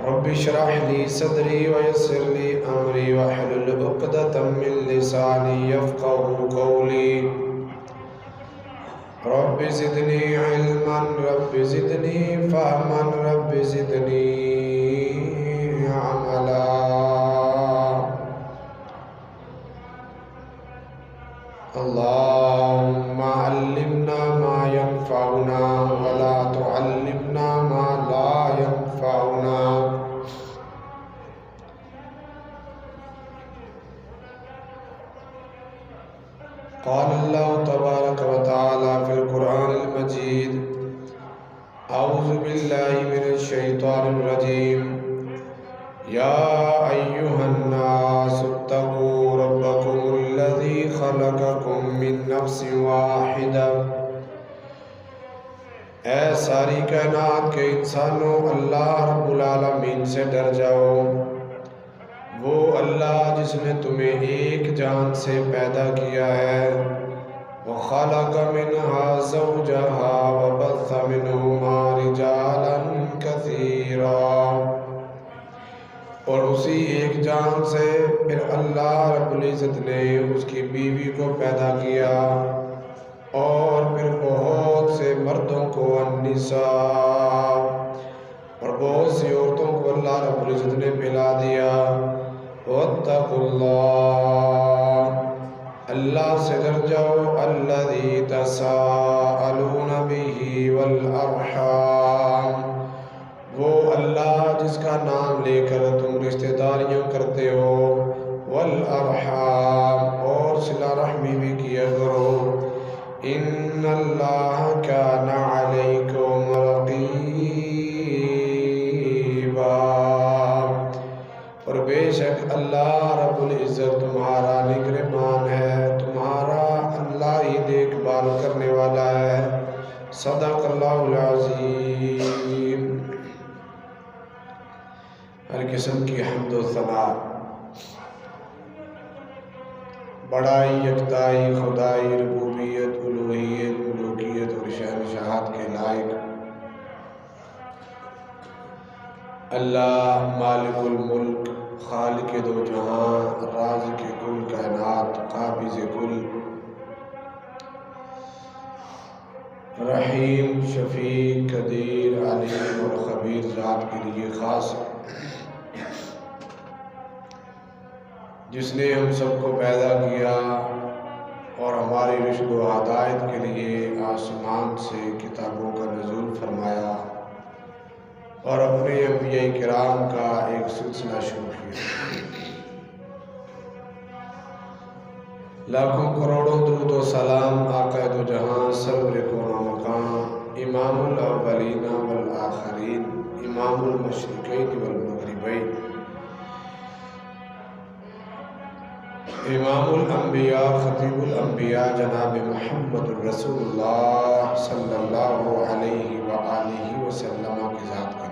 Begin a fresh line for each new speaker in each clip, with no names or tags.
رب اشرح لي صدري ويسر لي أمري واحلل عقدة من لساني يفقهوا قولي رب زدني علما رب زدني فهما رب زدني عملا. اللهم علمنا ما ينفعنا ولا تعلمنا ما لا ينفعنا. قال الله تبارك وتعالى في القرآن المجيد: أعوذ بالله من الشيطان الرجيم. يا أيها الناس اتقوا ربكم الذي خلقكم من نفس واحدة. اے ساری کائنات کے انسانوں، اللہ رب العالمین سے ڈر جاؤ، وہ اللہ جس نے تمہیں ایک جان سے پیدا کیا ہے. وَخَلَقَ مِنْهَا زَوْجَهَا وَبَثَّ مِنْهُمَا رِجَالًا كَثِيرًا. اور اسی ایک جان سے پھر اللہ رب العزت نے اس کی بیوی کو پیدا کیا اور پھر بہت سے مردوں کو النساء، اور بہت سی عورتوں کو اللہ رب العزت نے پلا دیا. واتقوا اللہ، اللہ سے ڈر جاؤ، الذی تساءلون بہ والارحام، وہ اللہ جس کا نام لے کر تم رشتہ داریاں کرتے ہو. والارحام، اور صلہ رحمی بھی کیا کرو. ان اللہ کان علیکم رقیبا، اور بے شک اللہ رب العزت تمہارا نگران ہے، تمہارا اللہ ہی دیکھ بھال کرنے والا ہے. صدق اللہ العظیم. ہر قسم کی حمد و ثنا، بڑائی، یکتائی، خدائی، ربوبیت، الوہیت، ملوکیت اور شہنشاہت کے لائق اللہ مالک الملک، خالق دو جہاں، رازق کل کائنات، قابض کل، رحیم، شفیع، قدیر، علیم اور خبیر ذات کے لیے خاص، جس نے ہم سب کو پیدا کیا اور ہماری رشد و ہدایت کے لیے آسمان سے کتابوں کا نزول فرمایا اور اپنے انبیاء کرام کا ایک سلسلہ شروع کیا. لاکھوں کروڑوں درود و سلام آقا دو جہاں، سرور کون و مکان، امام الاولین والآخرین، امام المشرقین والمغربین، امام الانبیاء، خطیب الانبیاء، جناب محمد الرسول اللہ صلی اللہ علیہ وآلہ وسلم کی ذات کے لیے.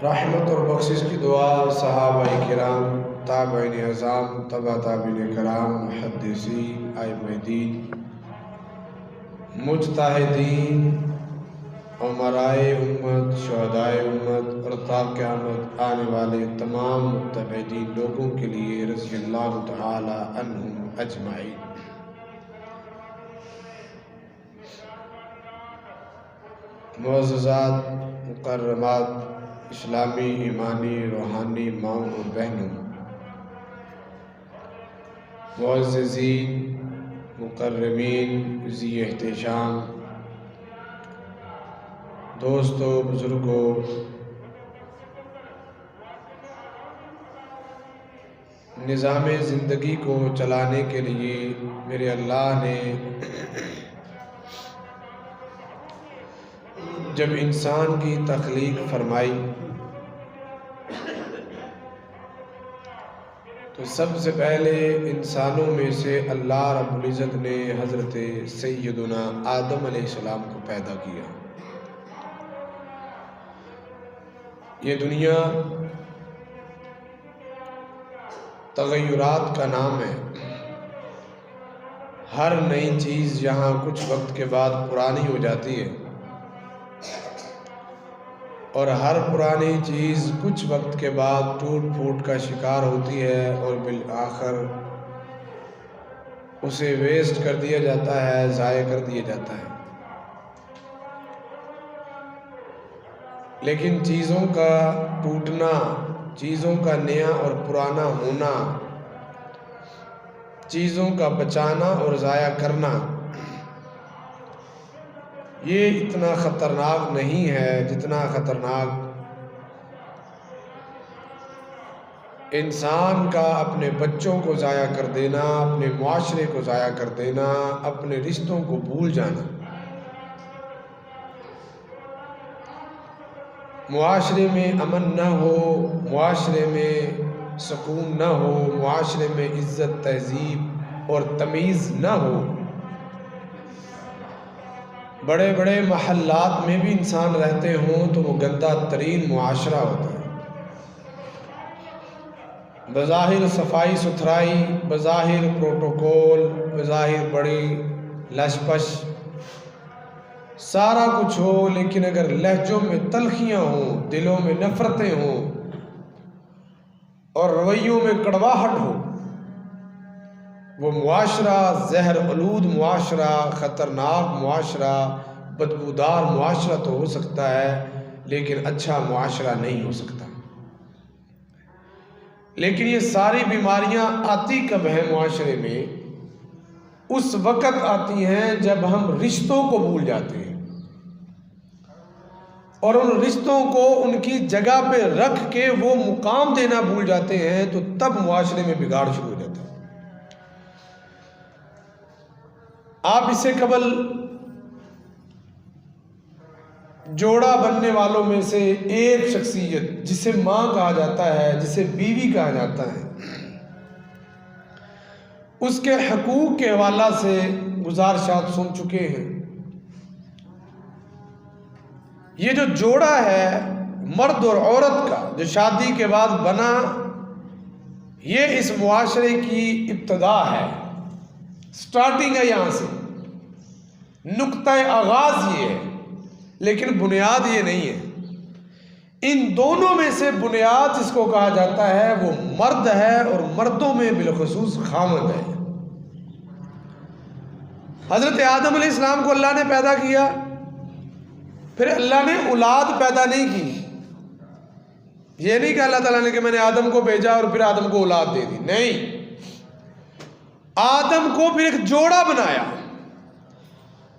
رحمت اور بخشش کی دعا صحابہ کرام، تابعین اعظام، تبع تابعین کرام، محدثین، ائمہ دین، مجتہدین، امرائے امت، شہدائے امت اور تا قیامت آنے والے تمام متبعین لوگوں کے لیے رضی اللہ تعالی عنہم اجمعین. معززات، مکرمات، اسلامی، ایمانی، روحانی ماؤں اور بہنوں، معززین، مکرمین، ذی احتشام، دوستو، بزرگوں، نظام زندگی کو چلانے کے لیے میرے اللہ نے جب انسان کی تخلیق فرمائی تو سب سے پہلے انسانوں میں سے اللہ رب العزت نے حضرت سیدنا آدم علیہ السلام کو پیدا کیا. یہ دنیا تغیرات کا نام ہے. ہر نئی چیز یہاں کچھ وقت کے بعد پرانی ہو جاتی ہے. اور ہر پرانی چیز کچھ وقت کے بعد ٹوٹ پھوٹ کا شکار ہوتی ہے اور بالآخر اسے ویسٹ کر دیا جاتا ہے، ضائع کر دیا جاتا ہے۔ لیکن چیزوں کا ٹوٹنا، چیزوں کا نیا اور پرانا ہونا، چیزوں کا بچانا اور ضائع کرنا، یہ اتنا خطرناک نہیں ہے جتنا خطرناک انسان کا اپنے بچوں کو ضائع کر دینا، اپنے معاشرے کو ضائع کر دینا، اپنے رشتوں کو بھول جانا۔ معاشرے میں امن نہ ہو، معاشرے میں سکون نہ ہو، معاشرے میں عزت، تہذیب اور تمیز نہ ہو، بڑے بڑے محلات میں بھی انسان رہتے ہوں تو وہ گندہ ترین معاشرہ ہوتا ہے۔ بظاہر صفائی ستھرائی، بظاہر پروٹوکول، بظاہر بڑی لش پش سارا کچھ ہو، لیکن اگر لہجوں میں تلخیاں ہوں، دلوں میں نفرتیں ہوں اور رویوں میں کڑواہٹ ہو، وہ معاشرہ زہر آلود معاشرہ، خطرناک معاشرہ، بدبودار معاشرہ تو ہو سکتا ہے لیکن اچھا معاشرہ نہیں ہو سکتا۔ لیکن یہ ساری بیماریاں آتی کب ہیں معاشرے میں؟ اس وقت آتی ہیں جب ہم رشتوں کو بھول جاتے ہیں اور ان رشتوں کو ان کی جگہ پہ رکھ کے وہ مقام دینا بھول جاتے ہیں، تو تب معاشرے میں بگاڑ شروع ہو جاتا ہے۔ آپ اس سے قبل جوڑا بننے والوں میں سے ایک شخصیت جسے ماں کہا جاتا ہے، جسے بیوی کہا جاتا ہے، اس کے حقوق کے حوالہ سے گزارشات سن چکے ہیں۔ یہ جو جوڑا ہے مرد اور عورت کا، جو شادی کے بعد بنا، یہ اس معاشرے کی ابتدا ہے، سٹارٹنگ ہے، یہاں سے نقطہ آغاز یہ ہے، لیکن بنیاد یہ نہیں ہے۔ ان دونوں میں سے بنیاد جس کو کہا جاتا ہے وہ مرد ہے، اور مردوں میں بالخصوص خامد ہے۔ حضرت آدم علیہ السلام کو اللہ نے پیدا کیا، پھر اللہ نے اولاد پیدا نہیں کی۔ یہ نہیں کہ اللہ تعالیٰ نے کہ میں نے آدم کو بھیجا اور پھر آدم کو اولاد دے دی، نہیں، آدم کو پھر ایک جوڑا بنایا۔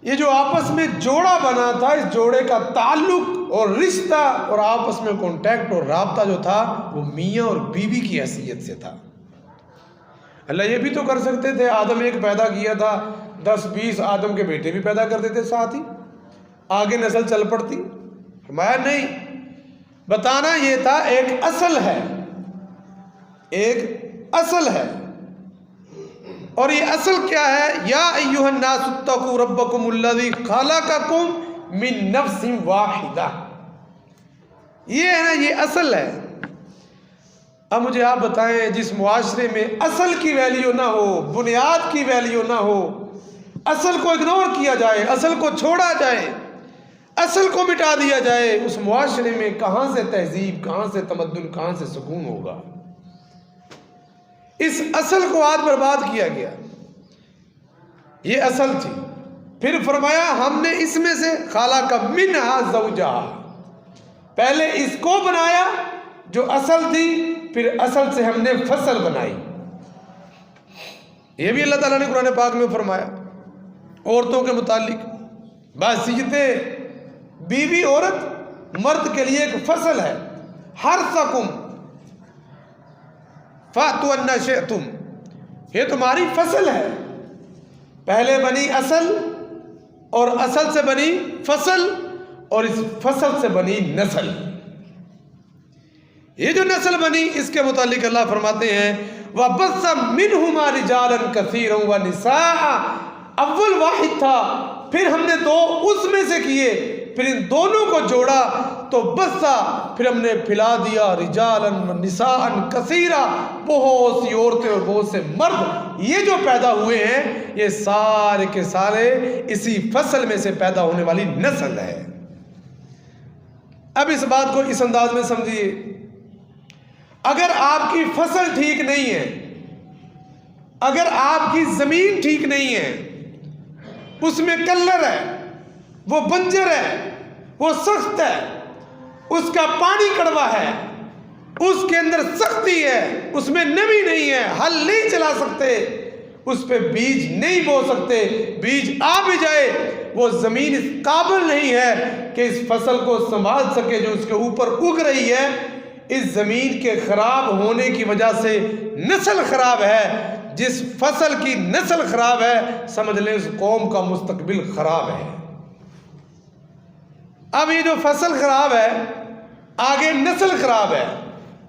یہ جو آپس میں جوڑا بنا تھا، اس جوڑے کا تعلق اور رشتہ اور آپس میں کانٹیکٹ اور رابطہ جو تھا وہ میاں اور بیوی کی حیثیت سے تھا۔ اللہ یہ بھی تو کر سکتے تھے، آدم ایک پیدا کیا تھا، 10-20 آدم کے بیٹے بھی پیدا کر دیتے ساتھ ہی، آگے نسل چل پڑتی۔ فرمایا نہیں، بتانا یہ تھا ایک اصل ہے، ایک اصل ہے، اور یہ اصل کیا ہے؟ یا ایھا الناس اتقوا ربکم الذی خلقکم من نفس واحدہ، یہ ہے نا، یہ اصل ہے۔ اب مجھے آپ بتائیں، جس معاشرے میں اصل کی ویلیو نہ ہو، بنیاد کی ویلیو نہ ہو، اصل کو اگنور کیا جائے، اصل کو چھوڑا جائے، اصل کو مٹا دیا جائے، اس معاشرے میں کہاں سے تہذیب، کہاں سے تمدن، کہاں سے سکون ہوگا؟ اس اصل کو آج برباد کیا گیا۔ یہ اصل تھی، پھر فرمایا ہم نے اس میں سے خلق منہا زوجہا، پہلے اس کو بنایا جو اصل تھی، پھر اصل سے ہم نے فصل بنائی۔ یہ بھی اللہ تعالیٰ نے قرآن پاک میں فرمایا عورتوں کے متعلق، باسیتے بیوی عورت مرد کے لیے ایک فصل ہے، حرثکم فأتوا انا شئتم، یہ تمہاری فصل ہے۔ پہلے بنی اصل، اور اصل سے بنی فصل، اور اس فصل سے بنی نسل۔ یہ جو نسل بنی، اس کے متعلق اللہ فرماتے ہیں وَبَثَّ مِنْهُمَا رِجَالًا كَثِيرًا وَنِسَاءً، اول واحد تھا، پھر ہم نے دو اس میں سے کیے، پھر ان دونوں کو جوڑا تو بسا، پھر ہم نے پھیلا دیا رجالاً ونساءً کثیرا، بہت سی عورتیں اور بہت سے مرد، یہ جو پیدا ہوئے ہیں یہ سارے کے سارے اسی فصل میں سے پیدا ہونے والی نسل ہے۔
اب اس بات کو اس انداز میں سمجھیے، اگر آپ کی فصل ٹھیک نہیں ہے، اگر آپ کی زمین ٹھیک نہیں ہے، اس میں کلر ہے، وہ بنجر ہے، وہ سخت ہے، اس کا پانی کڑوا ہے، اس کے اندر سختی ہے، اس میں نمی نہیں ہے، ہل نہیں چلا سکتے، اس پہ بیج نہیں بو سکتے، بیج آ بھی جائے وہ زمین اس قابل نہیں ہے کہ اس فصل کو سنبھال سکے جو اس کے اوپر اگ رہی ہے، اس زمین کے خراب ہونے کی وجہ سے نسل خراب ہے، جس فصل کی نسل خراب ہے سمجھ لیں اس قوم کا مستقبل خراب ہے۔ اب یہ جو فصل خراب ہے، آگے نسل خراب ہے،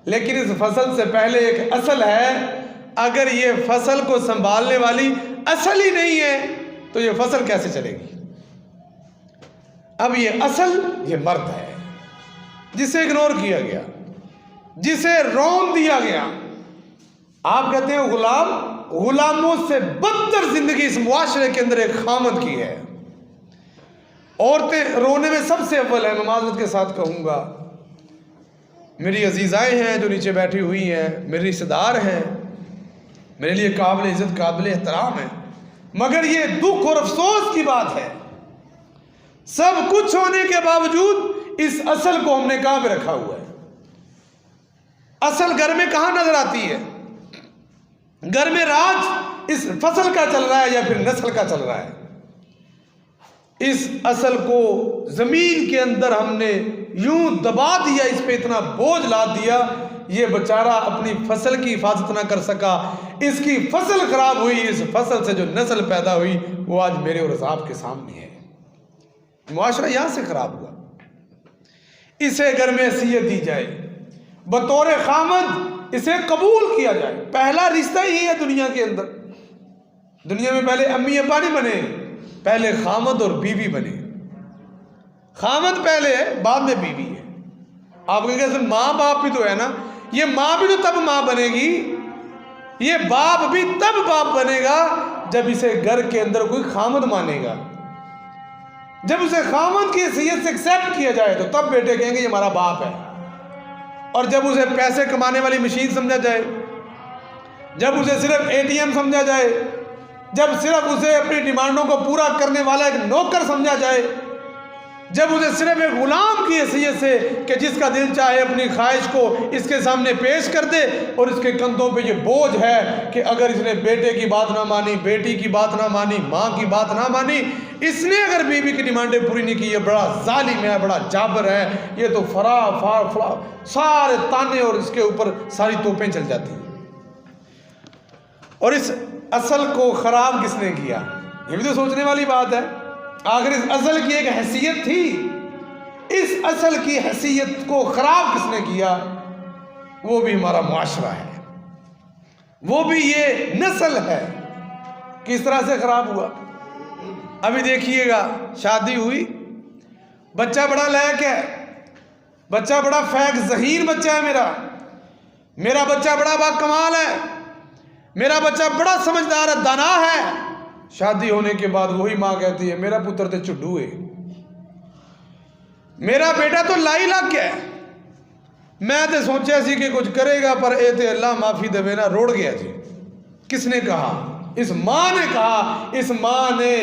لیکن اس فصل سے پہلے ایک اصل ہے، اگر یہ فصل کو سنبھالنے والی اصل ہی نہیں ہے تو یہ فصل کیسے چلے گی؟ اب یہ اصل یہ مرد ہے جسے اگنور کیا گیا، جسے رون دیا گیا۔ آپ کہتے ہیں غلام، غلاموں سے بدتر زندگی اس معاشرے کے اندر ایک خامد کی ہے۔ عورتیں رونے میں سب سے اول ہیں، میں معذرت کے ساتھ کہوں گا، میری عزیزائیں ہیں جو نیچے بیٹھی ہوئی ہیں، میری رشتہ دار ہیں، میرے لیے قابل عزت قابل احترام ہے، مگر یہ دکھ اور افسوس کی بات ہے، سب کچھ ہونے کے باوجود اس اصل کو ہم نے کہاں پہ رکھا ہوا ہے؟ اصل گھر میں کہاں نظر آتی ہے؟ گھر میں راج اس فصل کا چل رہا ہے یا پھر نسل کا چل رہا ہے؟ اس اصل کو زمین کے اندر ہم نے یوں دبا دیا، اس پہ اتنا بوجھ لاد دیا، یہ بیچارہ اپنی فصل کی حفاظت نہ کر سکا، اس کی فصل خراب ہوئی، اس فصل سے جو نسل پیدا ہوئی وہ آج میرے اور آپ کے سامنے ہے۔ معاشرہ یہاں سے خراب ہوا۔ اسے گھر میں حیثیت دی جائے، بطور خامد اسے قبول کیا جائے۔ پہلا رشتہ ہی ہے دنیا کے اندر، دنیا میں پہلے امی ابا نہیں بنے، پہلے خامد اور بیوی بنے۔ خامد پہلے ہے، بعد میں بیوی ہے۔ آپ کو کہتے ہیں ماں باپ بھی تو ہے نا، یہ ماں بھی تو تب ماں بنے گی، یہ باپ بھی تب باپ بنے گا جب اسے گھر کے اندر کوئی خامد مانے گا، جب اسے خامد کی حیثیت سے ایکسیپٹ کیا جائے تو تب بیٹے کہیں گے یہ ہمارا باپ ہے۔ اور جب اسے پیسے کمانے والی مشین سمجھا جائے، جب اسے صرف اے ٹی ایم سمجھا جائے، جب صرف اسے اپنی ڈیمانڈوں کو پورا کرنے والا ایک نوکر سمجھا جائے، جب اسے صرف ایک غلام کی حیثیت سے کہ جس کا دل چاہے اپنی خواہش کو اس کے سامنے پیش کر دے، اور اس کے کندھوں پہ یہ بوجھ ہے کہ اگر اس نے بیٹے کی بات نہ مانی، بیٹی کی بات نہ مانی، ماں کی بات نہ مانی، اس نے اگر بیوی کی ڈیمانڈیں پوری نہیں کی، یہ بڑا ظالم ہے، بڑا جابر ہے، یہ تو فرا سارے تانے اور اس کے اوپر ساری توپیں چل جاتی ہیں۔ اور اس اصل کو خراب کس نے کیا؟ یہ بھی تو سوچنے والی بات ہے۔ آخر اس اصل کی ایک حیثیت تھی، اس اصل کی حیثیت کو خراب کس نے کیا؟ وہ بھی ہمارا معاشرہ ہے، وہ بھی یہ نسل ہے۔ کس طرح سے خراب ہوا؟ ابھی دیکھیے گا، شادی ہوئی، بچہ بڑا لائق ہے، بچہ بڑا فیض ذہین بچہ ہے، میرا بچہ بڑا با کمال ہے، میرا بچہ بڑا سمجھدار ہے، دانا ہے۔ شادی ہونے کے بعد وہی ماں کہتی ہے میرا پتر تے چڈو ہے، میرا بیٹا تو لائی لگ گیا ہے، میں تے سوچیا سی کہ کچھ کرے گا پر اے تے اللہ معافی دے نا روڑ گیا جی۔ کس نے کہا؟ اس ماں نے کہا۔ اس ماں نے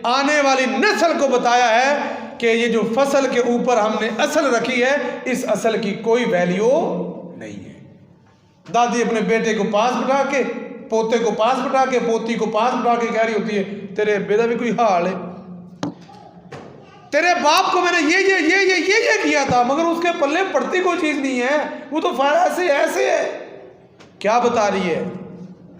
آنے والی نسل کو بتایا ہے کہ یہ جو فصل کے اوپر ہم نے اصل رکھی ہے، اس اصل کی کوئی ویلیو نہیں ہے۔ دادی اپنے بیٹے کو پاس بٹھا کے، پوتے کو پاس بٹھا کے، پوتی کو پاس بٹھا کے کہہ رہی ہوتی ہے تیرے ابے دا بھی کوئی حال ہے، تیرے باپ کو میں نے یہ کیا تھا، مگر اس کے پلے پڑتی کوئی چیز نہیں ہے، وہ تو ایسے ہے۔ کیا بتا رہی ہے؟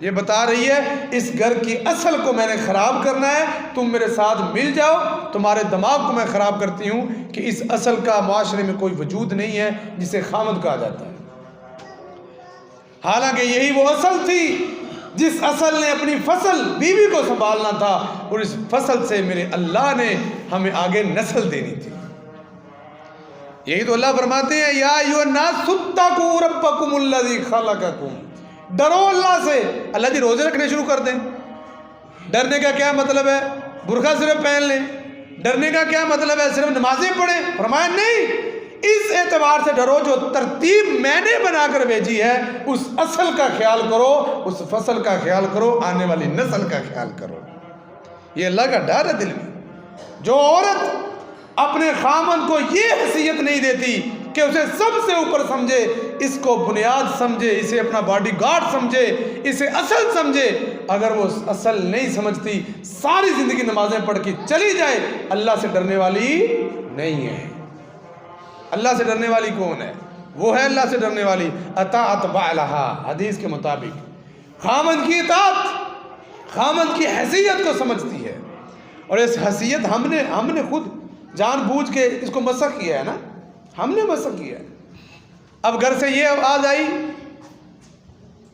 یہ بتا رہی ہے اس گھر کی اصل کو میں نے خراب کرنا ہے، تم میرے ساتھ مل جاؤ، تمہارے دماغ کو میں خراب کرتی ہوں کہ اس اصل کا معاشرے میں کوئی وجود نہیں ہے جسے خامد کہا جاتا ہے۔ حالانکہ یہی وہ اصل تھی جس اصل نے اپنی فصل بیوی کو سنبھالنا تھا، اور اس فصل سے میرے اللہ نے ہمیں آگے نسل دینی تھی۔ یہی تو اللہ فرماتے ہیں یا ایھا الناس اتقوا ربکم الذی خلقکم، ڈرو اللہ سے۔ اللہ جی روزے رکھنے شروع کر دیں۔ ڈرنے کا کیا مطلب ہے؟ برقع صرف پہن لیں۔ ڈرنے کا کیا مطلب ہے؟ صرف نمازیں پڑھیں؟ فرمایا نہیں، اس اعتبار سے ڈرو جو ترتیب میں نے بنا کر بھیجی ہے، اس اصل کا خیال کرو، اس فصل کا خیال کرو، آنے والی نسل کا خیال کرو۔ یہ اللہ کا ڈر ہے دل میں۔ جو عورت اپنے خامن کو یہ حیثیت نہیں دیتی کہ اسے سب سے اوپر سمجھے، اس کو بنیاد سمجھے، اسے اپنا باڈی گارڈ سمجھے، اسے اصل سمجھے، اگر وہ اصل نہیں سمجھتی، ساری زندگی نمازیں پڑھ کے چلی جائے، اللہ سے ڈرنے والی نہیں ہے۔ اللہ سے ڈرنے والی کون ہے؟ وہ ہے اللہ سے ڈرنے والی اطاعت بعلہا، حدیث کے مطابق خامن کی اطاعت خامن کی حیثیت کو سمجھتی ہے۔ اور اس حیثیت ہم نے خود جان بوجھ کے اس کو مسخ کیا ہے نا، ہم نے مسخ کیا ہے۔ اب گھر سے یہ آواز آئی،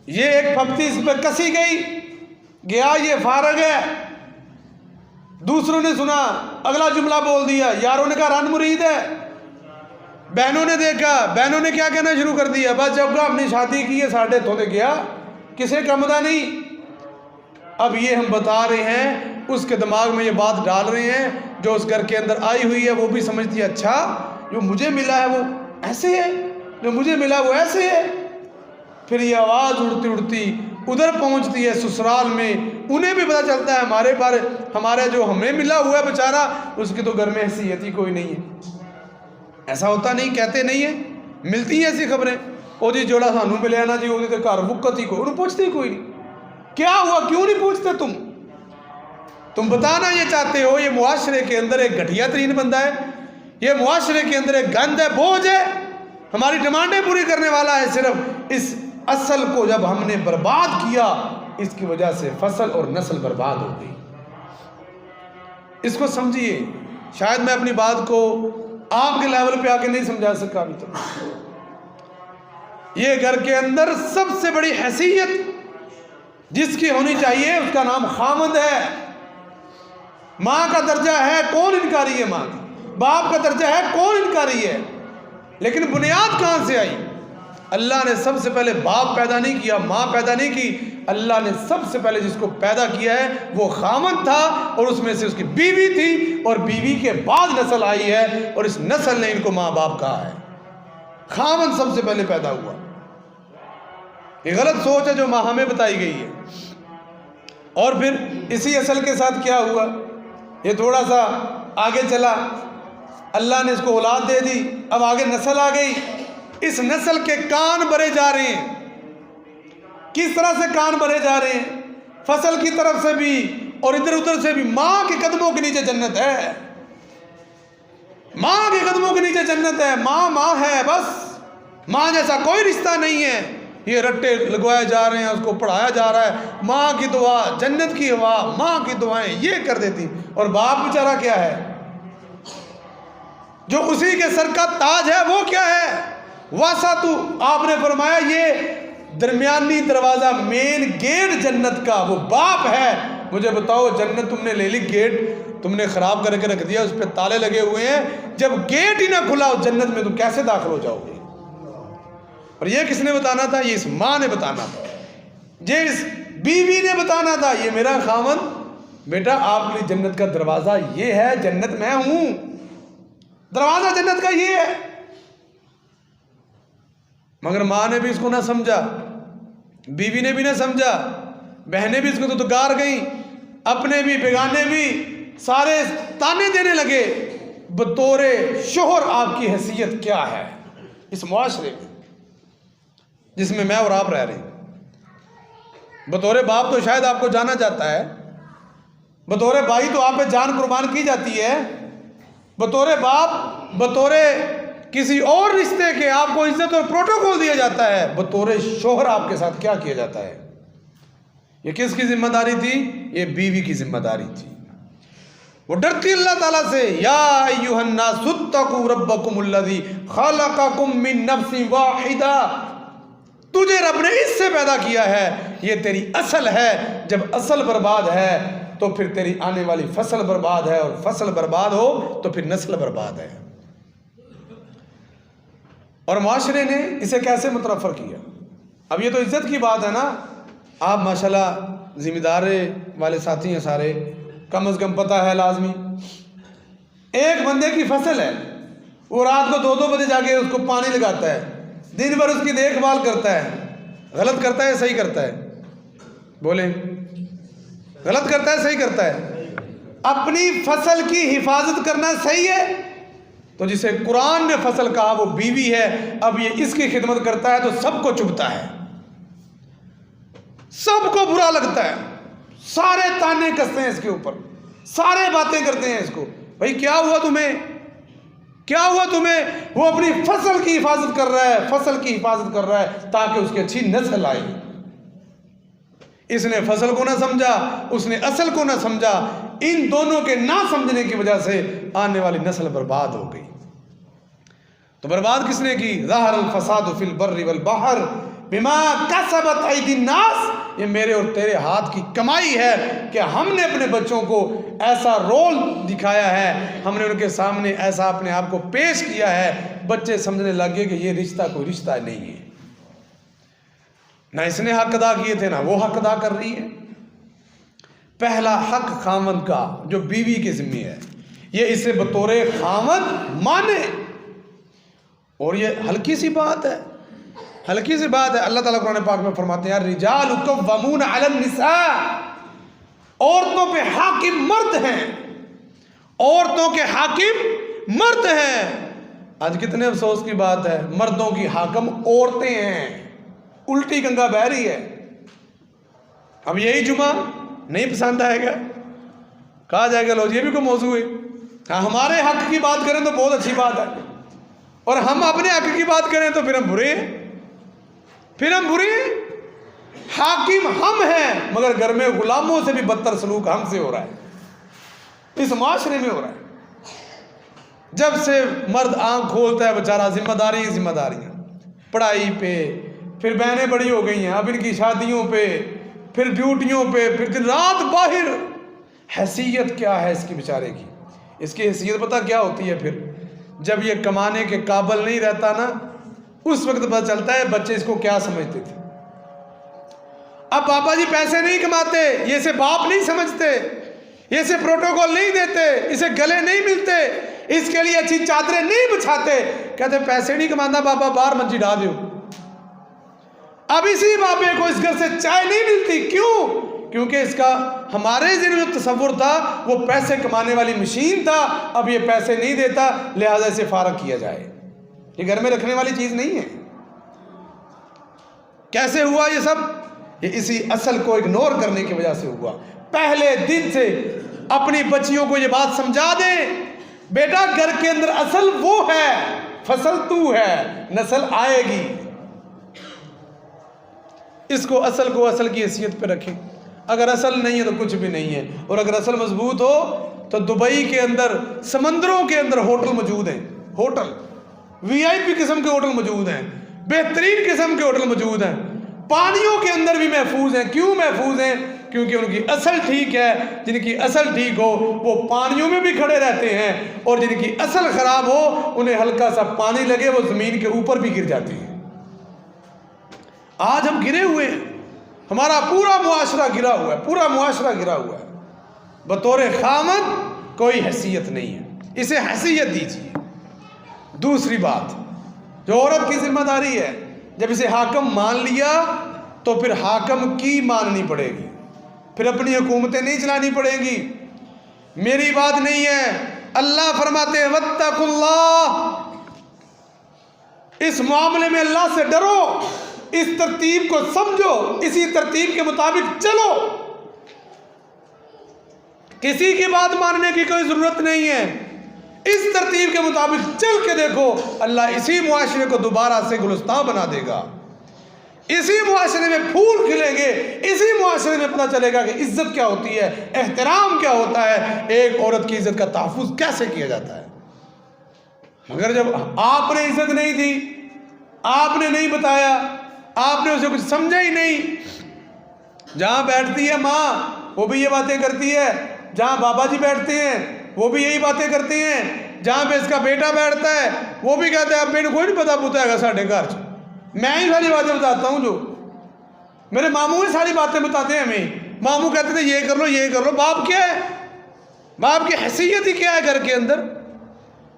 یہ ایک پھپتی اس پہ کسی گئی، گیا یہ فارغ ہے، دوسروں نے سنا، اگلا جملہ بول دیا، یاروں نے کہا رن مرید ہے، بہنوں نے دیکھا، بہنوں نے کیا کہنا شروع کر دیا، بس جب اپنی شادی کی ہے ساڑھے تھوڑے گیا، کسے کمدہ نہیں۔ اب یہ ہم بتا رہے ہیں، اس کے دماغ میں یہ بات ڈال رہے ہیں، جو اس گھر کے اندر آئی ہوئی ہے وہ بھی سمجھتی ہے اچھا جو مجھے ملا ہے وہ ایسے ہے، جو مجھے ملا وہ ایسے ہے۔ پھر یہ آواز اڑتی اڑتی ادھر پہنچتی ہے سسرال میں، انہیں بھی پتہ چلتا ہے ہمارے جو ہمیں ملا ہوا ہے بیچارہ، اس کی تو گھر میں حیثیت ہی کوئی نہیں ہے۔ ایسا ہوتا نہیں، کہتے نہیں ہیں، ملتی ہیں ایسی خبریں، او جی جوڑا سانوں ملے نا جی، وہ گھر وقت ہی کوئی، انہوں پوچھتے ہی کوئی نہیں، کیا ہوا کیوں نہیں پوچھتے تم بتانا یہ چاہتے ہو۔ یہ معاشرے کے اندر ایک گھٹیا ترین بندہ ہے، یہ معاشرے کے اندر ایک گند ہے، بوجھ ہے، ہماری ڈیمانڈیں پوری کرنے والا ہے۔ صرف اس اصل کو جب ہم نے برباد کیا، اس کی وجہ سے فصل اور نسل برباد ہو گئی۔ اس کو سمجھیے، شاید میں اپنی بات کو آپ کے لیول پہ آ کے نہیں سمجھا سکا ابھی تک۔ یہ گھر کے اندر سب سے بڑی حیثیت جس کی ہونی چاہیے اس کا نام خامند ہے۔ ماں کا درجہ ہے، کون انکاری ہے ماں کا؟ باپ کا درجہ ہے، کون انکاری ہے؟ لیکن بنیاد کہاں سے آئی؟ اللہ نے سب سے پہلے باپ پیدا نہیں کیا، ماں پیدا نہیں کی، اللہ نے سب سے پہلے جس کو پیدا کیا ہے وہ خامند تھا، اور اس میں سے اس کی بیوی تھی، اور بیوی کے بعد نسل آئی ہے، اور اس نسل نے ان کو ماں باپ کہا ہے۔ خامند سب سے پہلے پیدا ہوا۔ یہ غلط سوچ ہے جو ماں ہمیں بتائی گئی ہے۔ اور پھر اسی اصل کے ساتھ کیا ہوا، یہ تھوڑا سا آگے چلا، اللہ نے اس کو اولاد دے دی، اب آگے نسل آ گئی، اس نسل کے کان بھرے جا رہے ہیں۔ کس طرح سے کان بھرے جا رہے ہیں؟ فصل کی طرف سے بھی اور ادھر ادھر سے بھی۔ ماں کے قدموں کے نیچے جنت ہے، ماں کے قدموں کے نیچے جنت ہے۔ ماں ہے، بس ماں جیسا کوئی رشتہ نہیں ہے۔ یہ رٹے لگوائے جا رہے ہیں، اس کو پڑھایا جا رہا ہے، ماں کی دعا، جنت کی ہوا، ماں کی دعائیں یہ کر دیتی۔ اور باپ بیچارہ کیا ہے؟ جو اسی کے سر کا تاج ہے وہ کیا ہے؟ واسطو، آپ نے فرمایا یہ درمیانی دروازہ، مین گیٹ جنت کا وہ باپ ہے۔ مجھے بتاؤ، جنت تم نے لے لی، گیٹ تم نے خراب کر کے رکھ دیا، اس پہ تالے لگے ہوئے ہیں، جب گیٹ ہی نہ کھلا جنت میں تم کیسے داخل ہو جاؤ گے؟ اور یہ کس نے بتانا تھا؟ یہ اس ماں نے بتانا تھا، یہ اس بیوی نے بتانا تھا، یہ میرا خاوند، بیٹا آپ کے لیے جنت کا دروازہ یہ ہے، جنت میں ہوں، دروازہ جنت کا یہ ہے۔ مگر ماں نے بھی اس کو نہ سمجھا، بیوی نے بھی نہ سمجھا، بہنیں بھی اس کو تو گار گئیں، اپنے بھی بیگانے بھی سارے تانے دینے لگے۔ بطور شوہر آپ کی حیثیت کیا ہے اس معاشرے میں جس میں میں اور آپ رہ رہے ہیں؟ بطور باپ تو شاید آپ کو جانا جاتا ہے، بطور بھائی تو آپ پہ جان قربان کی جاتی ہے، بطور باپ، بطور کسی اور رشتے کے آپ کو عزت اور پروٹوکول دیا جاتا ہے، بطور شوہر آپ کے ساتھ کیا کیا جاتا ہے؟ یہ کس کی ذمہ داری تھی؟ یہ بیوی کی ذمہ داری تھی۔ وہ ڈرتی اللہ تعالیٰ سے، یا ایھا الناس اتقوا ربکم الذی خلقکم من نفس واحدہ، تجھے رب نے اس سے پیدا کیا ہے، یہ تیری اصل ہے، جب اصل برباد ہے تو پھر تیری آنے والی فصل برباد ہے، اور فصل برباد ہو تو پھر نسل برباد ہے۔ اور معاشرے نے اسے کیسے متنفر کیا؟ اب یہ تو عزت کی بات ہے نا، آپ ماشاءاللہ ذمہ دار والے ساتھی ہیں سارے، کم از کم پتہ ہے لازمی، ایک بندے کی فصل ہے، وہ رات کو 2-2 بجے جا کے اس کو پانی لگاتا ہے، دن بھر اس کی دیکھ بھال کرتا ہے. غلط کرتا ہے صحیح کرتا ہے؟ بولیں. غلط کرتا ہے صحیح کرتا ہے؟ اپنی فصل کی حفاظت کرنا صحیح ہے؟ تو جسے قرآن نے فصل کہا وہ بیوی ہے، اب یہ اس کی خدمت کرتا ہے تو سب کو چبھتا ہے، سب کو برا لگتا ہے، سارے تانے کستے ہیں اس کے اوپر، سارے باتیں کرتے ہیں اس کو. بھائی کیا ہوا تمہیں، کیا ہوا تمہیں؟ وہ اپنی فصل کی حفاظت کر رہا ہے، فصل کی حفاظت کر رہا ہے تاکہ اس کی اچھی نسل آئے. اس نے فصل کو نہ سمجھا، اس نے اصل کو نہ سمجھا. ان دونوں کے نہ سمجھنے کی وجہ سے آنے والی نسل برباد ہو گئی. تو برباد کس نے کی؟ ظہر الفساد فی البر والبحر بما کسبت ایدی الناس. یہ میرے اور تیرے ہاتھ کی کمائی ہے کہ ہم نے اپنے بچوں کو ایسا رول دکھایا ہے، ہم نے ان کے سامنے ایسا اپنے آپ کو پیش کیا ہے، بچے سمجھنے لگے کہ یہ رشتہ کوئی رشتہ نہیں ہے. نہ اس نے حق ادا کیے تھے، نہ وہ حق ادا کر رہی ہے. پہلا حق خاوند کا جو بیوی کے ذمہ ہے، یہ اسے بطور خاوند مانے. اور یہ ہلکی سی بات ہے، ہلکی سی بات ہے. اللہ تعالیٰ قرآن پاک میں فرماتے ہیں الرجال قوامون علی النساء، عورتوں پہ حاکم مرد ہیں، عورتوں کے حاکم مرد ہیں. آج کتنے افسوس کی بات ہے، مردوں کی حاکم عورتیں ہیں. الٹی گنگا بہہ رہی ہے. اب یہی جمعہ نہیں پسند آئے گا، کہا جائے گا لو یہ بھی کوئی موضوع ہے. ہاں ہمارے حق کی بات کریں تو بہت اچھی بات ہے، اور ہم اپنے حق کی بات کریں تو پھر ہم برے ہیں، پھر ہم برے ہیں. حاکم ہم ہیں، مگر گھر میں غلاموں سے بھی بدتر سلوک ہم سے ہو رہا ہے، اس معاشرے میں ہو رہا ہے. جب سے مرد آنکھ کھولتا ہے بیچارہ ذمہ داریاں پڑھائی پہ، پھر بہنیں بڑی ہو گئی ہیں، اب ان کی شادیوں پہ، پھر ڈیوٹیوں پہ، پھر دن رات باہر. حیثیت کیا ہے اس کی بیچارے کی؟ اس کی حیثیت پتہ کیا ہوتی ہے؟ پھر جب یہ کمانے کے قابل نہیں رہتا نا، اس وقت پتہ چلتا ہے بچے اس کو کیا سمجھتے تھے. اب پاپا جی پیسے نہیں کماتے، یہ اسے باپ نہیں سمجھتے، یہ اسے پروٹوکول نہیں دیتے، اسے گلے نہیں ملتے، اس کے لیے اچھی چادریں نہیں بچھاتے. کہتے پیسے نہیں کمانا بابا، باہر منجی ڈال دیو. اب اسی بابے کو اس گھر سے چائے نہیں ملتی. کیوں؟ کیونکہ اس کا ہمارے ذہن میں تصور تھا وہ پیسے کمانے والی مشین تھا، اب یہ پیسے نہیں دیتا لہذا اسے فارغ کیا جائے. یہ گھر میں رکھنے والی چیز نہیں ہے. کیسے ہوا یہ سب؟ یہ اسی اصل کو اگنور کرنے کی وجہ سے ہوا. پہلے دن سے اپنی بچیوں کو یہ بات سمجھا دیں، بیٹا گھر کے اندر اصل وہ ہے، فصل تو ہے، نسل آئے گی. اس کو اصل کی حیثیت پہ رکھیں. اگر اصل نہیں ہے تو کچھ بھی نہیں ہے. اور اگر اصل مضبوط ہو تو دبئی کے اندر سمندروں کے اندر ہوٹل موجود ہیں، ہوٹل VIP قسم کے ہوٹل موجود ہیں، بہترین قسم کے ہوٹل موجود ہیں. پانیوں کے اندر بھی محفوظ ہیں. کیوں محفوظ ہیں؟ کیونکہ ان کی اصل ٹھیک ہے. جن کی اصل ٹھیک ہو وہ پانیوں میں بھی کھڑے رہتے ہیں، اور جن کی اصل خراب ہو انہیں ہلکا سا پانی لگے وہ زمین کے اوپر بھی گر جاتی ہیں. آج ہم گرے ہوئے ہیں، ہمارا پورا معاشرہ گرا ہوا ہے، پورا معاشرہ گرا ہوا ہے. بطور خاوند کوئی حیثیت نہیں ہے، اسے حیثیت دیجیے. دوسری بات جو عورت کی ذمہ داری ہے، جب اسے حاکم مان لیا تو پھر حاکم کی ماننی پڑے گی، پھر اپنی حکومتیں نہیں چلانی پڑیں گی. میری بات نہیں ہے، اللہ فرماتے ہیں واتقوا اللہ. اس معاملے میں اللہ سے ڈرو، اس ترتیب کو سمجھو، اسی ترتیب کے مطابق چلو. کسی کی بات ماننے کی کوئی ضرورت نہیں ہے. اس ترتیب کے مطابق چل کے دیکھو، اللہ اسی معاشرے کو دوبارہ سے گلستان بنا دے گا. اسی معاشرے میں پھول کھلیں گے، اسی معاشرے میں پتہ چلے گا کہ عزت کیا ہوتی ہے، احترام کیا ہوتا ہے، ایک عورت کی عزت کا تحفظ کیسے کیا جاتا ہے. مگر جب آپ نے عزت نہیں دی، آپ نے نہیں بتایا، آپ نے اسے کچھ سمجھا ہی نہیں. جہاں بیٹھتی ہے ماں وہ بھی یہ باتیں کرتی ہے، جہاں بابا جی بیٹھتے ہیں وہ بھی یہی باتیں کرتے ہیں، جہاں پہ اس کا بیٹا بیٹھتا ہے وہ بھی کہتے ہیں اب بیٹے کوئی نہیں پتا پوتا ہے گا ساڑھے گھر چ. میں ہی ساری باتیں بتاتا ہوں، جو میرے ماموں ہی ساری باتیں بتاتے ہیں ہمیں. ماموں کہتے تھے یہ کر لو یہ کر لو. باپ کیا ہے؟ باپ کی حیثیت ہی کیا ہے گھر کے اندر؟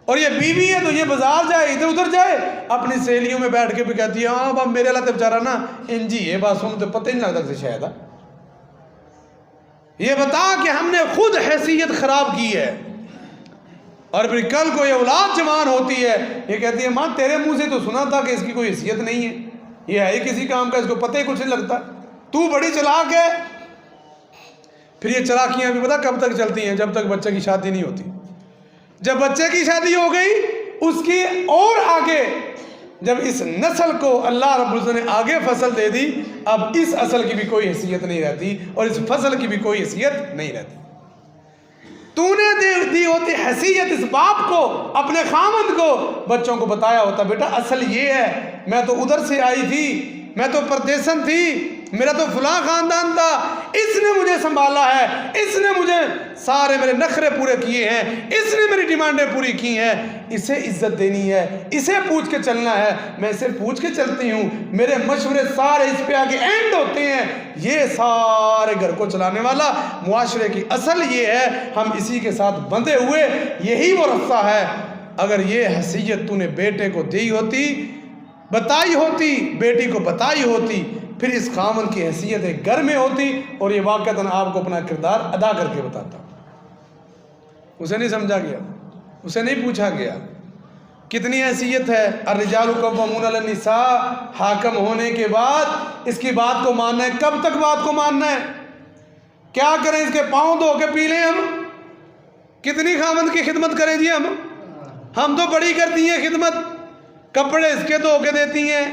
اور یہ بیوی ہے تو یہ بازار جائے ادھر ادھر جائے اپنی سہیلیوں میں بیٹھ کے بھی کہتی ہے ہاں باب میرے اللہ تے بیچارہ نا انجی ہے بات سن تو پتہ ہی نہیں لگتا کہ شاید یہ بتا کہ ہم نے خود حیثیت خراب کی ہے. اور پھر کل کو یہ اولاد جوان ہوتی ہے یہ کہتی ہے ماں تیرے منہ سے تو سنا تھا کہ اس کی کوئی حیثیت نہیں ہے, یہ ہے ہی کسی کام کا, اس کو پتہ ہی کچھ نہیں لگتا, تو بڑی چلاک ہے. پھر یہ چلاکیاں بھی پتہ کب تک چلتی ہیں, جب تک بچے کی شادی نہیں ہوتی. جب بچے کی شادی ہو گئی اس کی اور آگے جب اس نسل کو اللہ رب العزت نے آگے فصل دے دی, اب اس اصل کی بھی کوئی حیثیت نہیں رہتی اور اس فصل کی بھی کوئی حیثیت نہیں رہتی. تو نے دی ہوتی حیثیت اس باپ کو, اپنے خامند کو, بچوں کو بتایا ہوتا بیٹا اصل یہ ہے, میں تو ادھر سے آئی تھی, میں تو پردیسن تھی, میرا تو فلاں خاندان تھا, اس نے مجھے سنبھالا ہے, اس نے مجھے سارے میرے نخرے پورے کیے ہیں, اس نے میری ڈیمانڈیں پوری کی ہیں, اسے عزت دینی ہے, اسے پوچھ کے چلنا ہے, میں اسے پوچھ کے چلتی ہوں, میرے مشورے سارے اس پہ آگے اینڈ ہوتے ہیں. یہ سارے گھر کو چلانے والا معاشرے کی اصل یہ ہے, ہم اسی کے ساتھ بندھے ہوئے, یہی وہ رستہ ہے. اگر یہ حیثیت تو نے بیٹے کو دی ہوتی, بتائی ہوتی, بیٹی کو بتائی ہوتی, پھر اس خامن کی حیثیت ایک گھر میں ہوتی اور یہ واقعتاً آپ کو اپنا کردار ادا کر کے بتاتا. اسے نہیں سمجھا گیا, اسے نہیں پوچھا گیا کتنی حیثیت ہے. الرجال قوامون علی النساء, حاکم ہونے کے بعد اس کی بات کو ماننا ہے. کب تک بات کو ماننا ہے؟ کیا کریں, اس کے پاؤں دھو کے پی لیں ہم؟ کتنی خامند کی خدمت کریں جی ہم تو بڑی کرتی ہیں خدمت, کپڑے اس کے دھو کے دیتی ہیں,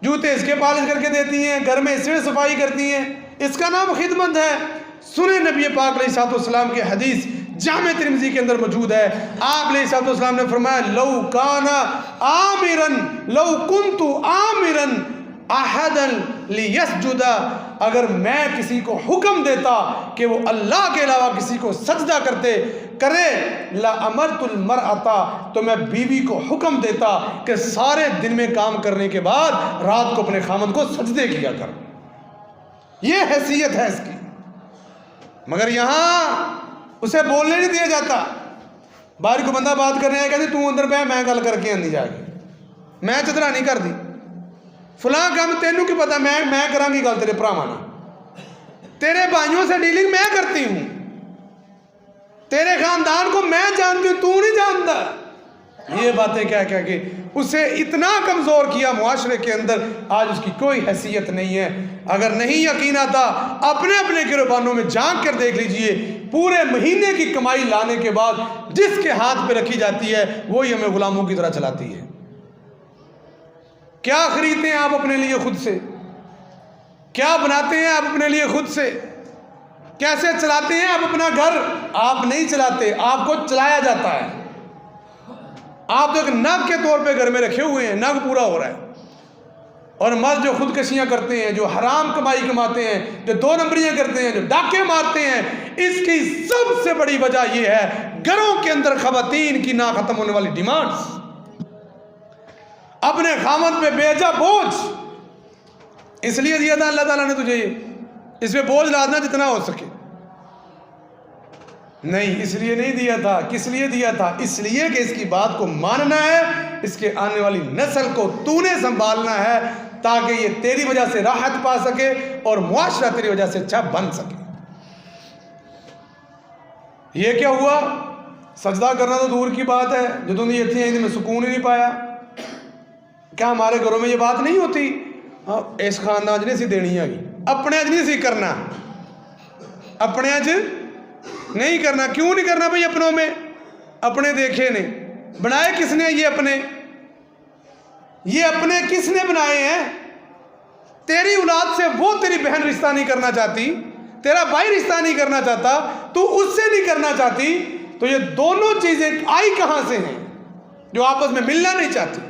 جوتے اس کے پالش کر کے دیتی ہیں, گھر میں اس میں صفائی کرتی ہیں, اس کا نام خدمت ہے. سنیں نبی پاک علیہ الصلوۃ والسلام کی حدیث جامع ترمذی کے اندر موجود ہے. آپ علیہ الصلوۃ والسلام نے فرمایا لو کان آمرا لو کنت آمرا احدا لیسجد, اگر میں کسی کو حکم دیتا کہ وہ اللہ کے علاوہ کسی کو سجدہ کرے لامرت المرأة, تو میں بیوی کو حکم دیتا کہ سارے دن میں کام کرنے کے بعد رات کو اپنے خامند کو سجدے کیا کر. یہ حیثیت ہے اس کی. مگر یہاں اسے بولنے نہیں دیا جاتا. باہر کو بندہ بات کرنے آئے کہتے تو اندر پہ میں گل کر کے آندی جا کے, میں چدرا نہیں کر دی, فلاں کام تینوں کی پتا, میں کروں گی گل تیرے بھراواں نال, تیرے بھائیوں سے ڈیلنگ میں کرتی ہوں, تیرے خاندان کو میں جانتی ہوں, تو نہیں جانتا. یہ باتیں کیا کیا کہ اسے اتنا کمزور کیا معاشرے کے اندر, آج اس کی کوئی حیثیت نہیں ہے. اگر نہیں یقین آتا اپنے اپنے گروبانوں میں جھانک کر دیکھ لیجئے, پورے مہینے کی کمائی لانے کے بعد جس کے ہاتھ پہ رکھی جاتی ہے وہی ہمیں غلاموں کی طرح چلاتی ہے. کیا خریدتے ہیں آپ اپنے لیے خود سے, کیا بناتے ہیں آپ اپنے لیے خود سے, کیسے چلاتے ہیں آپ اپنا گھر؟ آپ نہیں چلاتے, آپ کو چلایا جاتا ہے. آپ تو ایک نگ کے طور پہ گھر میں رکھے ہوئے ہیں, نگ پورا ہو رہا ہے. اور مرد جو خودکشیاں کرتے ہیں, جو حرام کمائی کماتے ہیں, جو 2 نمبریاں کرتے ہیں, جو ڈاکے مارتے ہیں, اس کی سب سے بڑی وجہ یہ ہے گھروں کے اندر خواتین کی نہ ختم ہونے والی ڈیمانڈز. اپنے خامد پہ بیجا بوجھ اس لیے دیا تھا اللہ تعالیٰ نے تجھے, یہ اس پہ بوجھ لادنا جتنا ہو سکے. نہیں, اس لیے نہیں دیا تھا. کس لیے دیا تھا؟ اس لیے کہ اس کی بات کو ماننا ہے, اس کے آنے والی نسل کو تو نے سنبھالنا ہے تاکہ یہ تیری وجہ سے راحت پا سکے اور معاشرہ تیری وجہ سے اچھا بن سکے. یہ کیا ہوا؟ سجدہ کرنا تو دور کی بات ہے, جدوں دی اتنی ہیں میں سکون ہی نہیں پایا. کیا ہمارے گھروں میں یہ بات نہیں ہوتی؟ اس خاندان اج نہیں سی دینی ہے, اپنے اج نہیں سی کرنا, اپنے اج نہیں کرنا. کیوں نہیں کرنا بھائی؟ اپنوں میں اپنے دیکھے نے, بنائے کس نے یہ اپنے کس نے بنائے ہیں؟ تیری اولاد سے وہ تیری بہن رشتہ نہیں کرنا چاہتی, تیرا بھائی رشتہ نہیں کرنا چاہتا, تو اس سے نہیں کرنا چاہتی, تو یہ دونوں چیزیں آئی کہاں سے ہیں جو آپس میں ملنا نہیں چاہتی,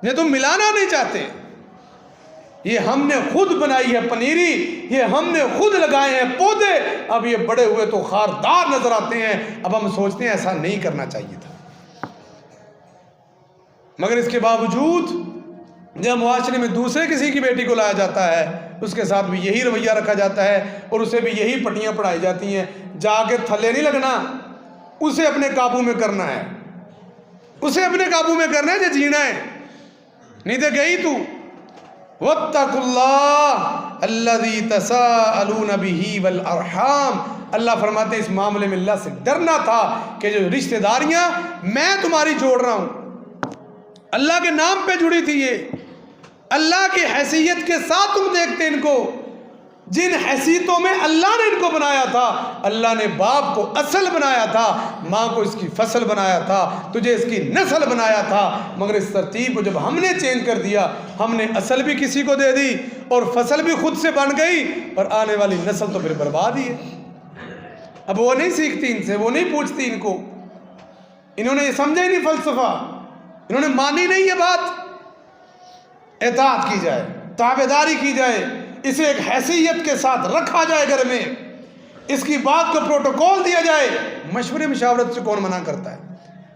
یہ تم ملانا نہیں چاہتے. یہ ہم نے خود بنائی ہے پنیری, یہ ہم نے خود لگائے ہیں پودے, اب یہ بڑے ہوئے تو خاردار نظر آتے ہیں. اب ہم سوچتے ہیں ایسا نہیں کرنا چاہیے تھا. مگر اس کے باوجود جب معاشرے میں دوسرے کسی کی بیٹی کو لایا جاتا ہے, اس کے ساتھ بھی یہی رویہ رکھا جاتا ہے اور اسے بھی یہی پٹیاں پڑھائی جاتی ہیں. جا کے تھلے نہیں لگنا, اسے اپنے قابو میں کرنا ہے. اسے اپنے قابو میں کرنا ہے جو جینا ہے، نہیں تو گئی تو۔ واتقوا اللہ الذی تساءلون بہ والارحام، اللہ فرماتے ہیں اس معاملے میں اللہ سے ڈرنا تھا کہ جو رشتہ داریاں میں تمہاری جوڑ رہا ہوں، اللہ کے نام پہ جڑی تھی، یہ اللہ کی حیثیت کے ساتھ تم دیکھتے ان کو، جن حیثیتوں میں اللہ نے ان کو بنایا تھا۔ اللہ نے باپ کو اصل بنایا تھا، ماں کو اس کی فصل بنایا تھا، تجھے اس کی نسل بنایا تھا، مگر اس ترتیب کو جب ہم نے چینج کر دیا، ہم نے اصل بھی کسی کو دے دی اور فصل بھی خود سے بن گئی، اور آنے والی نسل تو پھر برباد ہی ہے۔ اب وہ نہیں سیکھتی ان سے، وہ نہیں پوچھتی ان کو، انہوں نے یہ سمجھا ہی نہیں فلسفہ، انہوں نے مانی نہیں یہ بات۔ اطاعت کی جائے، تابعداری کی جائے، اسے ایک حیثیت کے ساتھ رکھا جائے گھر میں، اس کی بات کو پروٹوکول دیا جائے۔ مشورے مشاورت سے کون منع کرتا ہے؟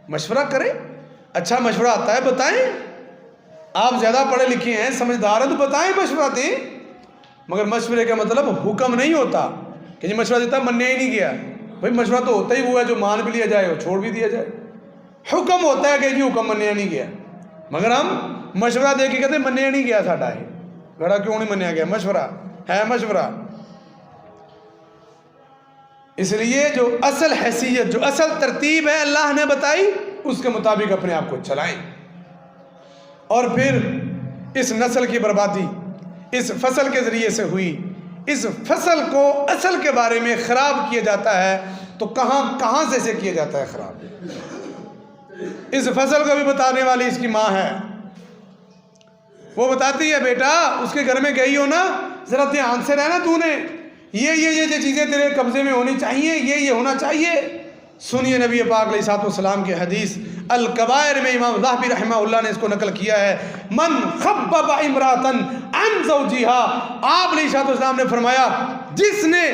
مشورہ کریں، اچھا مشورہ آتا ہے بتائیں، آپ زیادہ پڑھے لکھے ہیں سمجھدار ہیں تو بتائیں، مشورہ دیں، مگر مشورے کا مطلب حکم نہیں ہوتا کہ جی مشورہ دیتا مننے ہی نہیں گیا۔ بھائی مشورہ تو ہوتا ہی ہوا ہے جو مان بھی لیا جائے اور چھوڑ بھی دیا جائے، حکم ہوتا ہے کہ جی حکم منیا نہیں گیا، مگر ہم مشورہ دے کے کہتے ہیں منیا نہیں گیا ساڈا ہے، گھڑا کیوں نہیں منیا گیا؟ مشورہ ہے مشورہ۔ اس لیے جو اصل حیثیت، جو اصل ترتیب ہے اللہ نے بتائی، اس کے مطابق اپنے آپ کو چلائیں۔ اور پھر اس نسل کی بربادی اس فصل کے ذریعے سے ہوئی، اس فصل کو اصل کے بارے میں خراب کیا جاتا ہے تو کہاں سے کیا جاتا ہے خراب؟ اس فصل کو بھی بتانے والی اس کی ماں ہے، وہ بتاتی ہے بیٹا اس کے گھر میں گئی ہو نا، ذرا دھیان سے رہنا، تو نے یہ چیزیں تیرے قبضے میں ہونی چاہیے، یہ ہونا چاہیے۔ سنیے نبی پاک علیہ السلام کی حدیث الکبائر میں امام ذہبی رحمہ اللہ نے اس کو نقل کیا ہے، من خبب امراۃ عن زوجها، آپ علیہ السلام نے فرمایا جس نے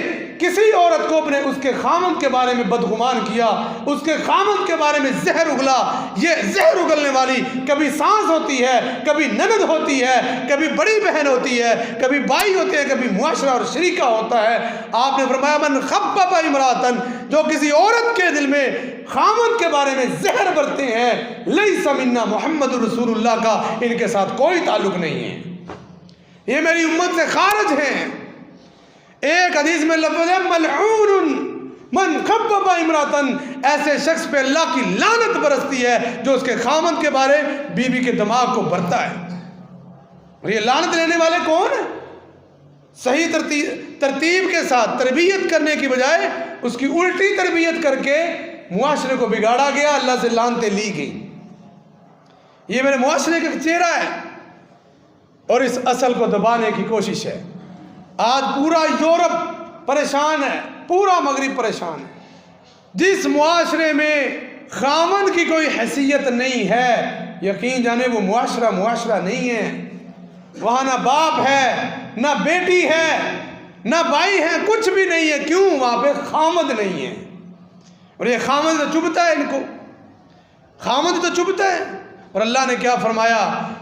کسی عورت کو اپنے اس کے خامند کے بارے میں بدگمان کیا، اس کے خامند کے بارے میں زہر اگلا، یہ زہر اگلنے والی کبھی سانس ہوتی ہے، کبھی نند ہوتی ہے، کبھی بڑی بہن ہوتی ہے، کبھی بھائی ہوتے ہیں، کبھی معاشرہ اور شریکہ ہوتا ہے۔ آپ نے فرمایا من خبب امراۃ، جو کسی عورت کے دل میں خامند کے بارے میں زہر برتے ہیں، لیس منا، محمد رسول اللہ کا ان کے ساتھ کوئی تعلق نہیں ہے، یہ میری امت سے خارج ہیں۔ ایک حدیث میں لفظ ہے ملعون من خبب امراۃ، ایسے شخص پہ اللہ کی لعنت برستی ہے جو اس کے خامند کے بارے بیوی کے دماغ کو بھرتا ہے۔ اور یہ لعنت لینے والے کون ہیں؟ صحیح ترتیب کے ساتھ تربیت کرنے کی بجائے اس کی الٹی تربیت کر کے معاشرے کو بگاڑا گیا، اللہ سے لعنتیں لی گئی۔ یہ میرے معاشرے کا چہرہ ہے اور اس اصل کو دبانے کی کوشش ہے۔ آج پورا یورپ پریشان ہے، پورا مغرب پریشان ہے۔ جس معاشرے میں خامند کی کوئی حیثیت نہیں ہے، یقین جانے وہ معاشرہ نہیں ہے، وہاں نہ باپ ہے، نہ بیٹی ہے، نہ بھائی ہے، کچھ بھی نہیں ہے۔ کیوں؟ وہاں پہ خامند نہیں ہے، اور یہ خامند تو چبھتا ہے، ان کو خامند تو چبھتا ہے۔ اور اللہ نے کیا فرمایا؟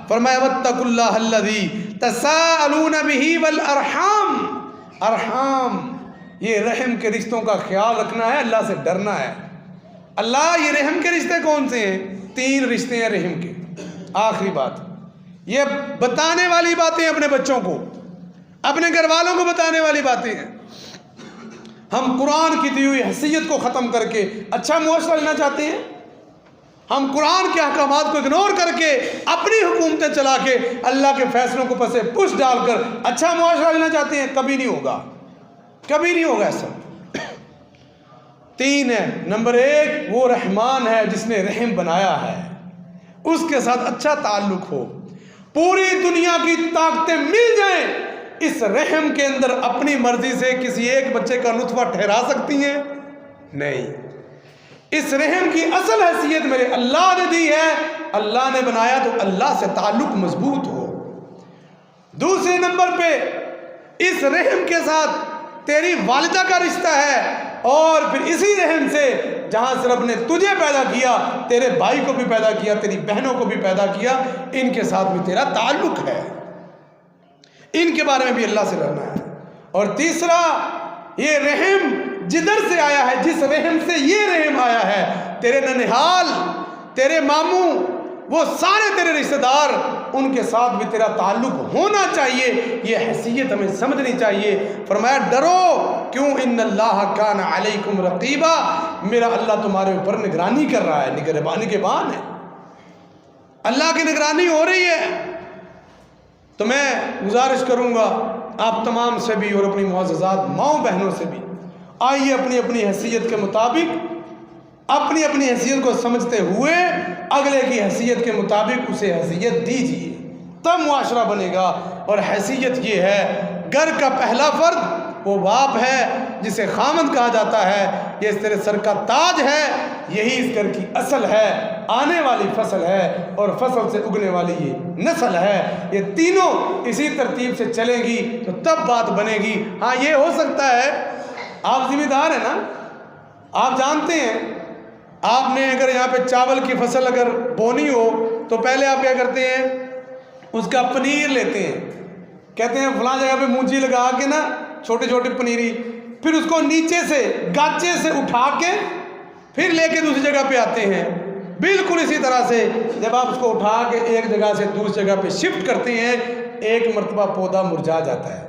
فرمایا واتقوا اللہ الذی تساءلون بہ والارحام، ارحام یہ رحم کے رشتوں کا خیال رکھنا ہے، اللہ سے ڈرنا ہے۔ اللہ یہ رحم کے رشتے کون سے ہیں؟ 3 رشتے ہیں رحم کے۔ آخری بات، یہ بتانے والی باتیں اپنے بچوں کو، اپنے گھر والوں کو بتانے والی باتیں ہیں۔ ہم قرآن کی دی ہوئی حیثیت کو ختم کر کے اچھا معاشرہ لینا چاہتے ہیں، ہم قرآن کے احکامات کو اگنور کر کے اپنی حکومتیں چلا کے اللہ کے فیصلوں کو پسے پش ڈال کر اچھا معاشرہ لینا چاہتے ہیں، کبھی نہیں ہوگا، کبھی نہیں ہوگا ایسا۔ 3 ہے، نمبر 1 وہ رحمان ہے جس نے رحم بنایا ہے، اس کے ساتھ اچھا تعلق ہو۔ پوری دنیا کی طاقتیں مل جائیں، اس رحم کے اندر اپنی مرضی سے کسی ایک بچے کا نطفہ ٹھہرا سکتی ہیں؟ نہیں۔ اس رحم کی اصل حیثیت میرے اللہ نے دی ہے، اللہ نے بنایا تو اللہ سے تعلق مضبوط ہو۔ دوسرے نمبر پہ اس رحم کے ساتھ تیری والدہ کا رشتہ ہے، اور پھر اسی رحم سے جہاں سے رب نے تجھے پیدا کیا، تیرے بھائی کو بھی پیدا کیا، تیری بہنوں کو بھی پیدا کیا، ان کے ساتھ بھی تیرا تعلق ہے، ان کے بارے میں بھی اللہ سے ڈرنا ہے۔ اور تیسرا، یہ رحم جدھر سے آیا ہے، جس رحم سے یہ رحم آیا ہے، تیرے ننہال، تیرے ماموں، وہ سارے تیرے رشتہ دار، ان کے ساتھ بھی تیرا تعلق ہونا چاہیے. یہ حیثیت ہمیں سمجھنی چاہیے. فرمایا ڈرو کیوں، ان اللہ کان علیکم رقیبا، میرا اللہ تمہارے اوپر نگرانی کر رہا ہے، نگہبان ہے. اللہ کی نگرانی ہو رہی ہے. تو میں گزارش کروں گا آپ تمام سے بھی اور اپنی معززات ماؤں بہنوں سے بھی، آئیے اپنی اپنی حیثیت کے مطابق، اپنی اپنی حیثیت کو سمجھتے ہوئے اگلے کی حیثیت کے مطابق اسے حیثیت دیجیے، تب معاشرہ بنے گا. اور حیثیت یہ ہے، گھر کا پہلا فرد وہ باپ ہے جسے خامند کہا جاتا ہے. یہ اس تیرے سر کا تاج ہے، یہی اس گھر کی اصل ہے، آنے والی فصل ہے، اور فصل سے اگنے والی یہ نسل ہے. یہ تینوں اسی ترتیب سے چلیں گی تو تب بات بنے گی. ہاں یہ ہو سکتا ہے، آپ ذمہ دار ہیں نا، آپ جانتے ہیں، آپ نے اگر یہاں پہ چاول کی فصل اگر بونی ہو تو پہلے آپ کیا کرتے ہیں، اس کا پنیر لیتے ہیں، کہتے ہیں فلاں جگہ پہ مونجی لگا کے نا چھوٹی چھوٹی پنیری، پھر اس کو نیچے سے گاچے سے اٹھا کے پھر لے کے دوسری جگہ پہ آتے ہیں. بالکل اسی طرح سے جب آپ اس کو اٹھا کے ایک جگہ سے دوسری جگہ پہ شفٹ کرتے ہیں، ایک مرتبہ پودا مرجھا جاتا ہے،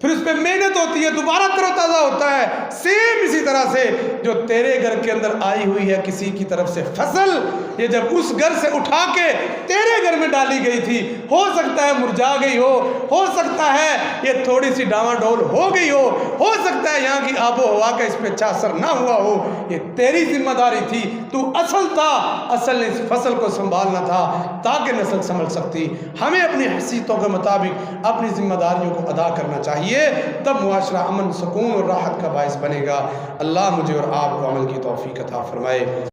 پھر اس پہ محنت ہوتی ہے، دوبارہ تر و تازہ ہوتا ہے. سیم اسی طرح سے جو تیرے گھر کے اندر آئی ہوئی ہے کسی کی طرف سے فصل، یہ جب اس گھر سے اٹھا کے تیرے گھر میں ڈالی گئی تھی، ہو سکتا ہے مرجھا گئی ہو سکتا ہے یہ تھوڑی سی ڈاواں ڈول ہو گئی ہو سکتا ہے یہاں کی آب و ہوا کا اس پہ اچھا اثر نہ ہوا ہو. یہ تیری ذمہ داری تھی، تو اصل تھا، اصل نے اس فصل کو سنبھالنا تھا تاکہ نسل سنبھل سکتی. ہمیں اپنی حیثیتوں کے مطابق اپنی ذمہ داریوں کو ادا کرنا چاہیے، تب معاشرہ امن، سکون اور راحت کا باعث بنے گا. اللہ مجھے اور آپ کو عمل کی توفیق عطا فرمائے.